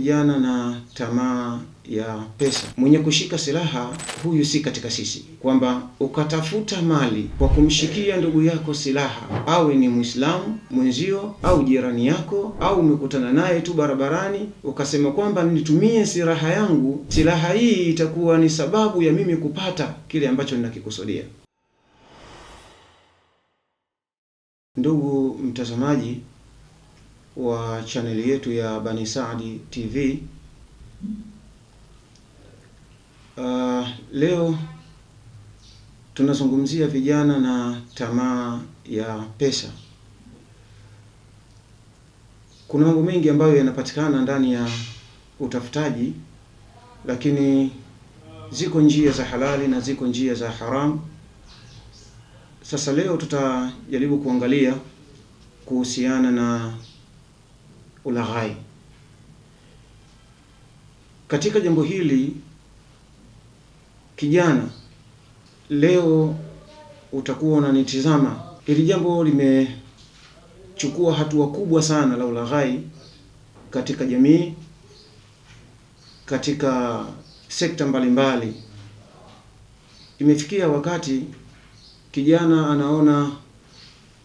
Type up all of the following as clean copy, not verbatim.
vijana na tamaa ya pesa. Mwenye kushika silaha huyu si katika sisi, kwamba ukatafuta mali kwa kumshikia ndugu yako silaha, awe ni Muislamu mwenzio au jirani yako au umekutana naye tu barabarani, ukasema kwamba nitumie silaha yangu, silaha hii itakuwa ni sababu ya mimi kupata kile ambacho ninakikusudia. Ndugu mtazamaji wa chaneli yetu ya Bani Saadi TV, leo tunazungumzia vijana na tamaa ya pesa. Kuna mambo mengi ambayo yanapatikana ndani ya utafutaji, lakini ziko njia za halali na ziko njia za haramu. Sasa leo tutajaribu kuangalia kuhusiana na ulaghai. Katika jambo hili, kijana, leo utakuwa unanitizama, hili jambo limechukua hatua kubwa sana la ulaghai katika jamii, katika sekta mbalimbali. Imefikia wakati kijana anaona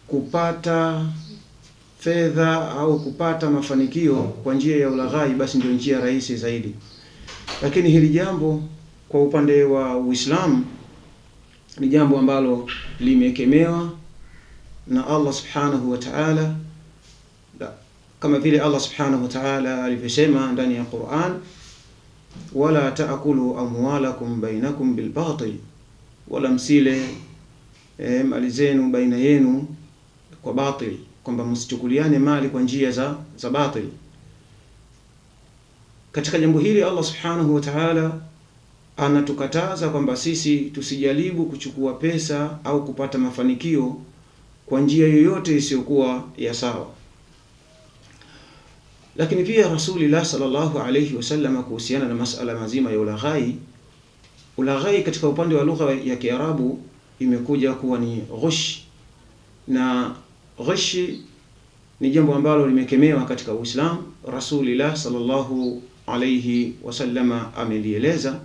kupata fedha au kupata mafanikio kwa njia ya ulaghai basi ndio njia rahisi zaidi. Lakini hili jambo kwa upande wa Uislamu ni jambo ambalo limekemewa na Allah Subhanahu wa Ta'ala, kama vile Allah Subhanahu wa Ta'ala alivyosema ndani ya Qur'an, wala ta'kulu amwalakum bainakum bil batil, wala msile mali zenu baina yenu kwa batil, kwamba msichukuliane mali kwa njia za batil. Katika jambo hili Allah Subhanahu wa Ta'ala anatukataza kwamba sisi tusijaribu kuchukua pesa au kupata mafanikio kwa njia yoyote isiyokuwa ya sawa. Lakini pia Rasulullah sallallahu alayhi wasallam kuhusiana na masala mazima ya ulaghai, ulaghai katika upande wa lugha ya Kiarabu imekuja kuwa ni ghush, na ghush ni jambo ambalo limekemewa katika Uislamu. Rasulullah sallallahu alayhi wasallama amelieleza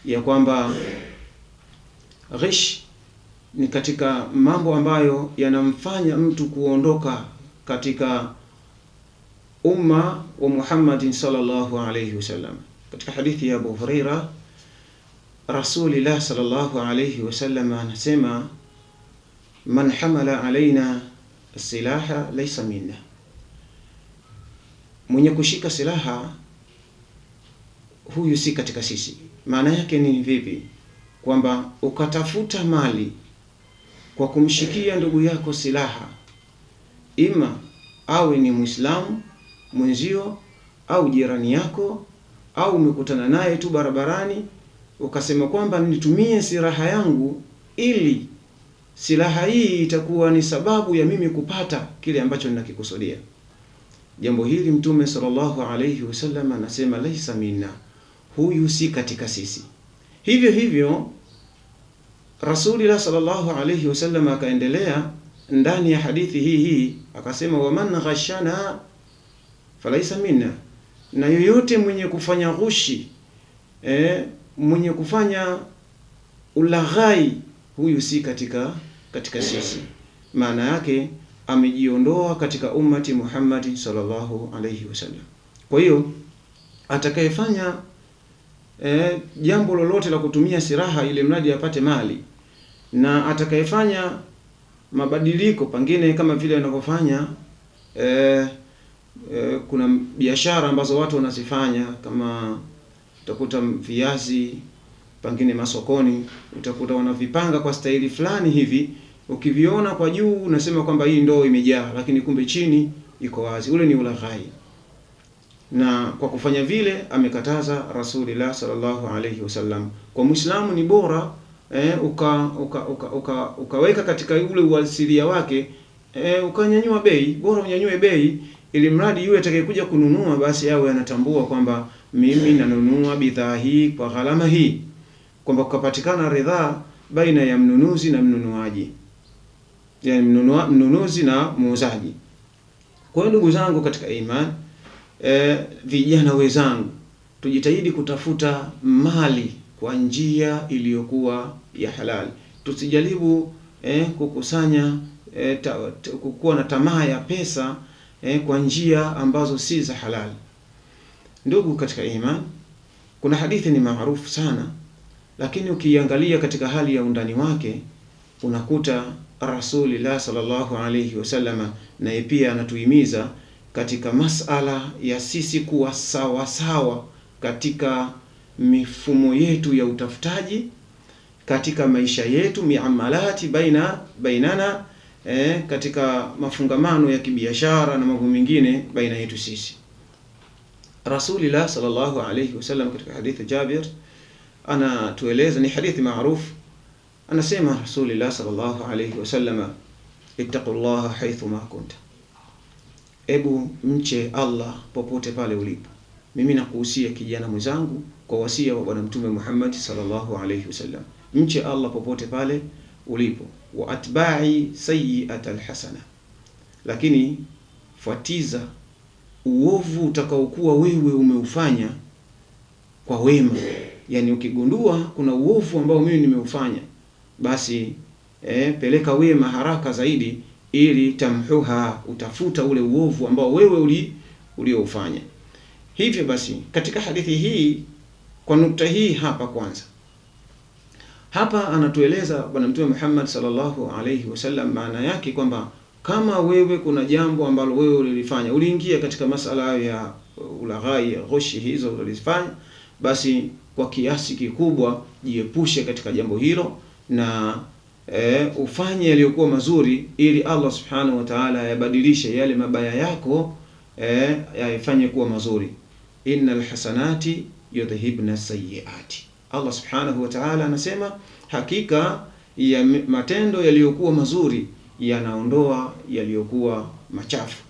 ya kwamba ghush ni katika mambo ambayo yanamfanya mtu kuondoka katika umma wa Muhammadin sallallahu alayhi wasallam. Katika hadithi ya Abu Huraira, Rasulullah sallallahu alayhi wasallam anasema, man hamala alaina silaha laysa minna, mwenye kushika silaha huyu si katika sisi. Maana yake ni vipi? Kwamba ukatafuta mali kwa kumshikia ndugu yako silaha, ima awe ni Muislamu mwenzio au jirani yako au umekutana naye tu barabarani, ukasema kwamba nitumie silaha yangu ili silaha hii itakuwa ni sababu ya mimi kupata kile ambacho ninakikusudia. Jambo hili Mtume sallallahu alayhi wasallam anasema laisa minna, huyu si katika sisi. Hivyo hivyo Rasulullah sallallahu alayhi wasallam akaendelea ndani ya hadithi hii akasema, wa man ghashana falaisa minna, na yoyote mwenye kufanya ghushi, mwenye kufanya ulaghai, huyu si katika sisi. Maana yake amejiondoa katika ummati Muhammad sallallahu alayhi wasallam. Kwa hiyo atakayefanya jambo lolote la kutumia silaha ile mradi apate mali, na atakayefanya mabadiliko pengine kama vile wanavyofanya kuna biashara ambazo watu wanazifanya, kama utakuta viazi pengine masokoni, utakuta wanavipanga kwa staili fulani hivi, ukiviona kwa juu unasema kwamba hii ndoo imejaa, lakini kumbe chini iko wazi. Ule ni ulaghai, na kwa kufanya vile amekataza Rasulullah sallallahu alayhi wasallam. Kwa Muislamu ni bora ukaweka katika ule uasilia wake, ukanyanyua bei, bora unyanyue bei ili mradi yule atakayekuja kununua basi awe anatambua kwamba mimi nanunua bidhaa hii kwa gharama hii, kwamba kupatikana ridhaa baina ya mnunuzi na mnunuaji, yani mnunuzi na muuzaji. Kwa hiyo ndugu zangu katika imani, vijana wenzangu, tujitahidi kutafuta mali kwa njia iliyokuwa ya halali. Tusijaribu kukusanya kukuwa na tamaa ya pesa kwa njia ambazo si za halali. Ndugu katika imani, kuna hadithi ni maarufu sana, lakini ukiangalia katika hali ya undani wake unakuta Rasulullah sallallahu alayhi wasallam naye pia anatuhimiza katika masala ya sisi kuwa sawa sawa katika mifumo yetu ya utafutaji, katika maisha yetu, miamalati bainana, katika mafungamano ya kibiashara na mambo mengine baina yetu sisi. Rasulullah sallallahu alayhi wasallam katika hadithi Jabir anatueleza, ni hadithi maarufu, anasema Rasulullah sallallahu alayhi wasallam, ittaqullaha haythu ma kunta, ebu mche Allah popote pale ulipo. Mimi nakuhusia kijana mwenzangu kwa wasia wa Bwana Mtume Muhammad sallallahu alayhi wasallam, mche Allah popote pale ulipo. Wa atba'i sayyi'ata alhasana, lakini fuatiza uovu utakaokuwa wewe umeufanya kwa wema. Yani ukigundua kuna uovu ambao mimi nimeufanya, basi peleka wema haraka zaidi, ili tamhuha, utafuta ule uovu ambao wewe ulioufanya. Hivyo basi katika hadithi hii, kwa nukta hii hapa, kwanza hapa anatueleza Bwana Mtume Muhammad sallallahu alayhi wasallam, maana yake kwamba kama wewe kuna jambo ambalo wewe ulilifanya, uliingia katika masala ya ulaghai, ghushi, hizo ulizifanya, basi kwa kiasi kikubwa jiepushe katika jambo hilo na ufanye yaliyokuwa mazuri, ili Allah subhanahu wa ta'ala yabadilishe yale mabaya yako yaifanye kuwa mazuri. Innal hasanati yudhhibna sayyiati, Allah subhanahu wa ta'ala anasema hakika ya matendo yaliyokuwa mazuri yanaondoa yaliyokuwa machafu.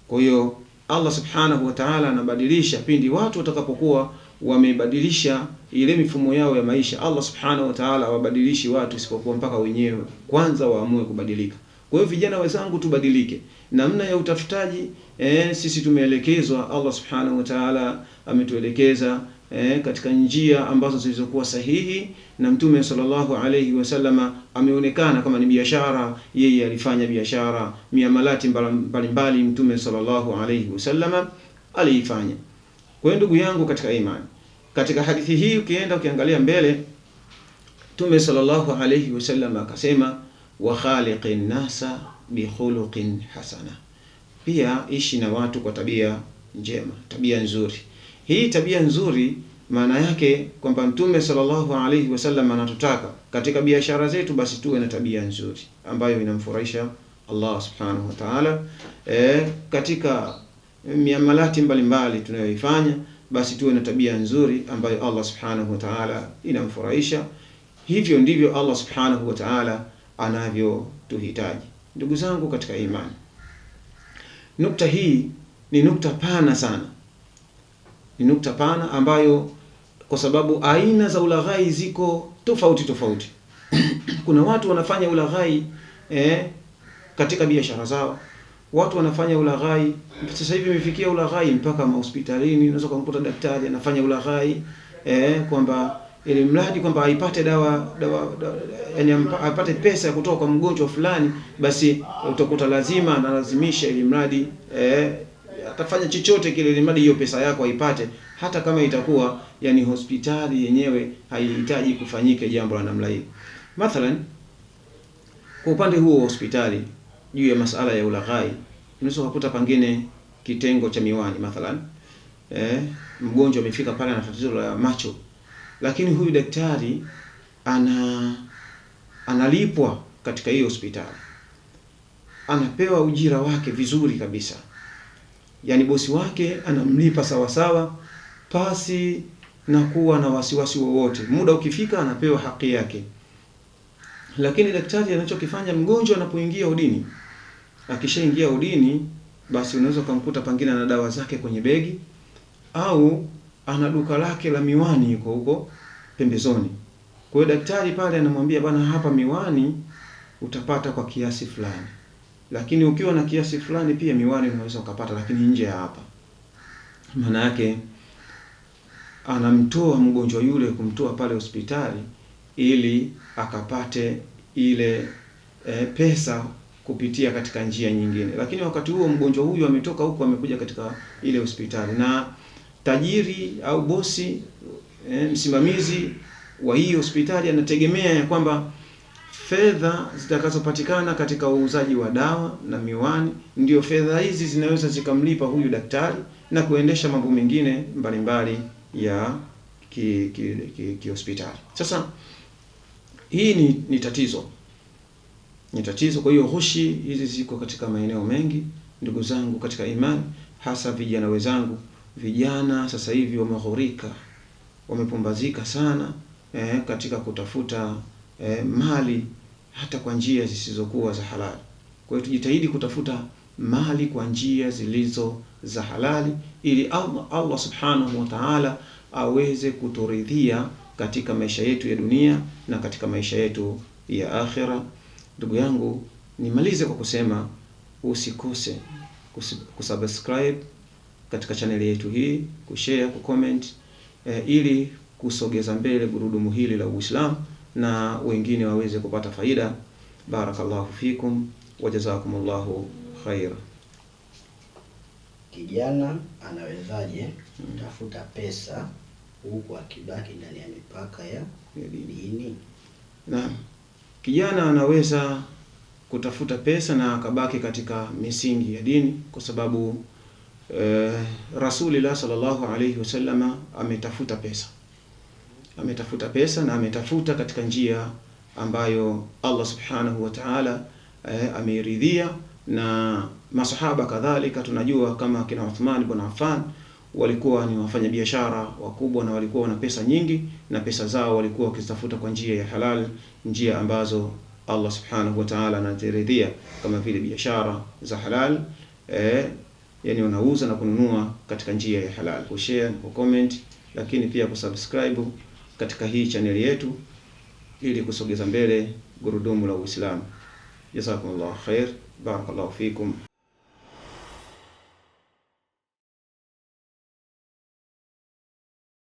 Kwa hiyo Allah subhanahu wa ta'ala anabadilisha pindi watu watakapokuwa wamebadilisha ile mifumo yao ya maisha. Allah subhanahu wa ta'ala wabadilishi watu isipokuwa mpaka wenyewe kwanza waamue kubadilika. Kwa hiyo vijana wenzangu, tubadilike. Namna ya utafutaji, sisi tumeelekezwa, Allah subhanahu wa ta'ala ametuelekeza katika njia ambazo zilizokuwa sahihi, na Mtume sallallahu alayhi wasallama ameonekana kama ni biashara, yeye alifanya biashara, miamalati mbalimbali Mtume sallallahu alayhi wasallama aliifanya. Kwa hiyo ndugu yangu katika imani, katika hadithi hii ukiangalia mbele, Mtume sallallahu alayhi wasallama akasema, wa khaliqin nasa bi khuluqin hasana, pia ishi na watu kwa tabia njema, tabia nzuri. Hii tabia nzuri maana yake kwamba Mtume sallallahu alayhi wasallam anatutaka katika biashara zetu basi tuwe na tabia nzuri ambayo inamfurahisha Allah subhanahu wa ta'ala. Katika miamalati mbalimbali tunayoifanya basi tuwe na tabia nzuri ambayo Allah subhanahu wa ta'ala inamfurahisha. Hivyo ndivyo Allah subhanahu wa ta'ala anavyotuhitaji. Ndugu zangu katika imani, nukta hii ni nukta pana sana, ni nukta pana ambayo, kwa sababu aina za ulaghai ziko tofauti tofauti. Kuna watu wanafanya ulaghai katika biashara zao, watu wanafanya ulaghai. Sasa hivi imefikia ulaghai mpaka hospitalini, unaweza kumkuta daktari anafanya ulaghai kwamba ili mradi kwamba aipate dawa, yani apate pesa ya kutoka kwa mgonjwa fulani, basi utakuta lazima analazimisha ili mradi atafanya chochote kile ili mradi hiyo pesa yako aipate, hata kama itakuwa yani hospitali yenyewe haihitaji kufanyike jambo la namna hiyo. Mathalan, kwa upande huo wa hospitali, juu ya masala ya ulaghai, unaweza kukuta pengine kitengo cha miwani mathalan, mgonjwa amefika pale na tatizo la macho, lakini huyu daktari analipwa katika hiyo hospitali, anapewa ujira wake vizuri kabisa, yani bosi wake anamlipa sawa sawa pasi na kuwa na wasiwasi wowote. Muda ukifika anapewa haki yake. Lakini daktari anachokifanya, mgonjwa anapoingia udini, akishaingia udini, basi unaweza kumkuta pengine na dawa zake kwenye begi, au ana duka lake la miwani yuko huko pembezoni. Kwa hiyo daktari pale anamwambia, bwana, hapa miwani utapata kwa kiasi fulani, lakini ukiwa na kiasi fulani pia miwani unaweza ukapata, lakini nje ya hapa. maana yake anamtoa mgonjwa yule, kumtoa pale hospitali ili akapate ile pesa kupitia katika njia nyingine. Lakini wakati huo mgonjwa huyu ametoka huko, amekuja katika ile hospitali, na tajiri au bosi msimamizi wa hii hospitali anategemea ya kwamba fedha zitakazopatikana katika uuzaji wa dawa na miwani, ndio fedha hizi zinaweza zikamlipa huyu daktari na kuendesha mambo mengine mbalimbali ya hospitali. Sasa hii ni tatizo. Ni tatizo. Kwa hiyo ghushi hizi ziko katika maeneo mengi, ndugu zangu katika imani, hasa vijana wenzangu. Vijana sasa hivi wameghurika, wamepumbazika sana katika kutafuta mali hata kwa njia zisizokuwa za halali. Kwa hiyo tujitahidi kutafuta mali kwa njia zilizo za halali, ili Allah subhanahu wa ta'ala aweze kuturidhia katika maisha yetu ya dunia na katika maisha yetu ya akhira. Ndugu yangu, nimalize kwa kusema usikose kusubscribe katika channel yetu hii, kushare, kucomment, ili kusogeza mbele gurudumu hili la Uislamu na wengine waweze kupata faida. Barakallahu fikum wa jazakumullahu khaira. Kijana anawezaje kutafuta pesa huku akibaki ndani ya mipaka ya dini? Naam. Kijana anaweza kutafuta pesa na akabaki katika misingi ya dini, kwa sababu Rasulullah sallallahu alayhi wasallama ametafuta pesa na ametafuta katika njia ambayo Allah subhanahu wa ta'ala ameiridhia, na masahaba kadhalika tunajua kama kina Uthman ibn Affan walikuwa ni wafanyabiashara wakubwa na walikuwa na pesa nyingi, na pesa zao walikuwa wakitafuta kwa njia ya halal, njia ambazo Allah subhanahu wa ta'ala anaziridhia, kama vile biashara za halal, yani unauza na kununua katika njia ya halal. Kushare, kucomment, lakini pia kusubscribe katika hii channel yetu ili kusogeza mbele gurudumu la Uislamu. Jazakumullahu khair, barakallahu fikum.